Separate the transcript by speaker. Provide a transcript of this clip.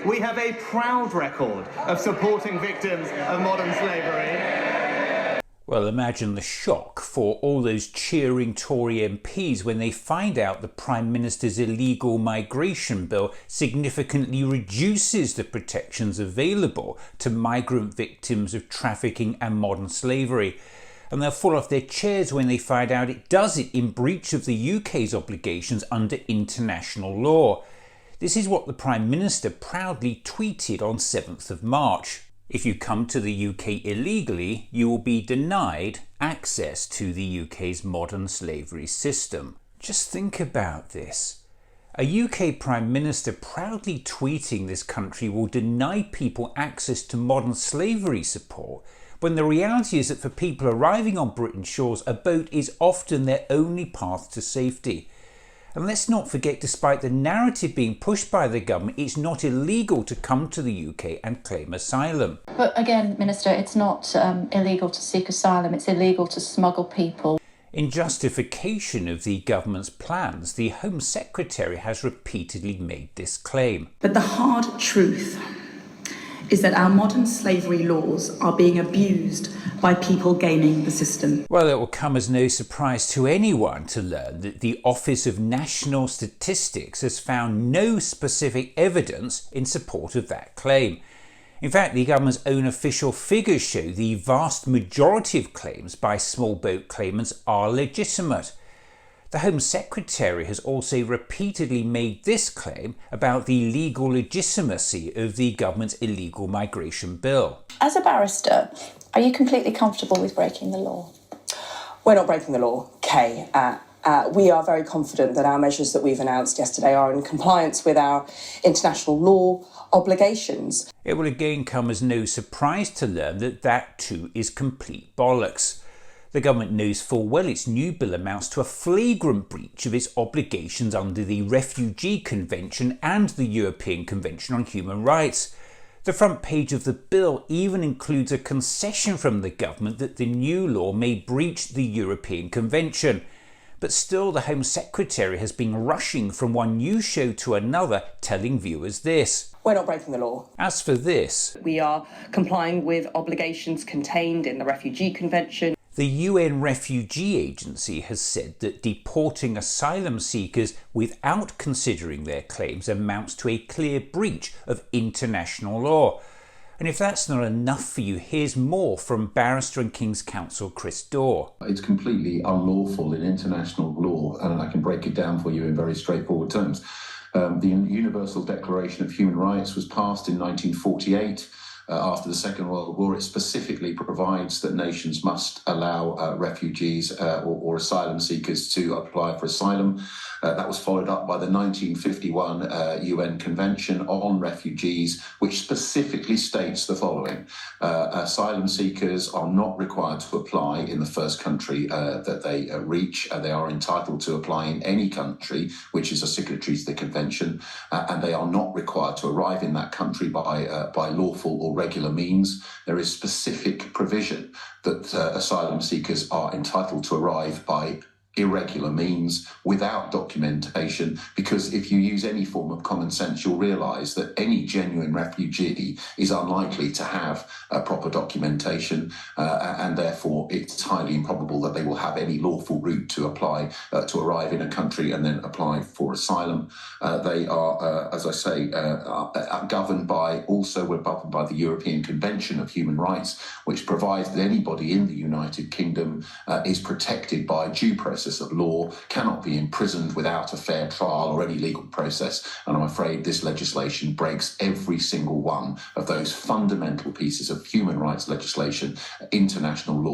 Speaker 1: We have a proud record of supporting victims of modern slavery.
Speaker 2: Well, imagine the shock for all those cheering Tory MPs when they find out the Prime Minister's illegal migration bill significantly reduces the protections available to migrant victims of trafficking and modern slavery. And they'll fall off their chairs when they find out it does it in breach of the UK's obligations under international law. This is what the Prime Minister proudly tweeted on 7th of March. If you come to the UK illegally, you will be denied access to the UK's modern slavery system. Just think about this. A UK Prime Minister proudly tweeting this country will deny people access to modern slavery support, when the reality is that for people arriving on Britain's shores, a boat is often their only path to safety. And let's not forget, despite the narrative being pushed by the government, it's not illegal to come to the UK and claim asylum.
Speaker 3: But again, Minister, it's not illegal to seek asylum, it's illegal to smuggle people.
Speaker 2: In justification of the government's plans, the Home Secretary has repeatedly made this claim.
Speaker 4: But the hard truth is that our modern slavery laws are being abused by people gaming the system.
Speaker 2: Well, it will come as no surprise to anyone to learn that the Office of National Statistics has found no specific evidence in support of that claim. In fact, the government's own official figures show the vast majority of claims by small boat claimants are legitimate. The Home Secretary has also repeatedly made this claim about the legal legitimacy of the government's illegal migration bill.
Speaker 3: As a barrister, are you completely comfortable with breaking the law?
Speaker 5: We're not breaking the law, Kay. We are very confident that our measures that we've announced yesterday are in compliance with our international law obligations.
Speaker 2: It will again come as no surprise to learn that that too is complete bollocks. The government knows full well its new bill amounts to a flagrant breach of its obligations under the Refugee Convention and the European Convention on Human Rights. The front page of the bill even includes a concession from the government that the new law may breach the European Convention. But still, the Home Secretary has been rushing from one news show to another, telling viewers this.
Speaker 5: We're not breaking the law.
Speaker 2: As for this,
Speaker 5: we are complying with obligations contained in the Refugee Convention.
Speaker 2: The UN Refugee Agency has said that deporting asylum seekers without considering their claims amounts to a clear breach of international law. And if that's not enough for you, here's more from Barrister and King's Counsel Chris Daw.
Speaker 6: It's completely unlawful in international law, and I can break it down for you in very straightforward terms. The Universal Declaration of Human Rights was passed in 1948. After the Second World War, it specifically provides that nations must allow refugees or asylum seekers to apply for asylum. That was followed up by the 1951 UN Convention on Refugees, which specifically states the following. Asylum seekers are not required to apply in the first country that they reach. They are entitled to apply in any country which is a signatory to the convention, and they are not required to arrive in that country by lawful or regular means. There is specific provision that asylum seekers are entitled to arrive by irregular means without documentation, because if you use any form of common sense, you'll realise that any genuine refugee is unlikely to have proper documentation, and therefore it's highly improbable that they will have any lawful route to apply to arrive in a country and then apply for asylum. They are, as I say, governed by the European Convention of Human Rights, which provides that anybody in the United Kingdom is protected by due process of law, cannot be imprisoned without a fair trial or any legal process. And I'm afraid this legislation breaks every single one of those fundamental pieces of human rights legislation, international law.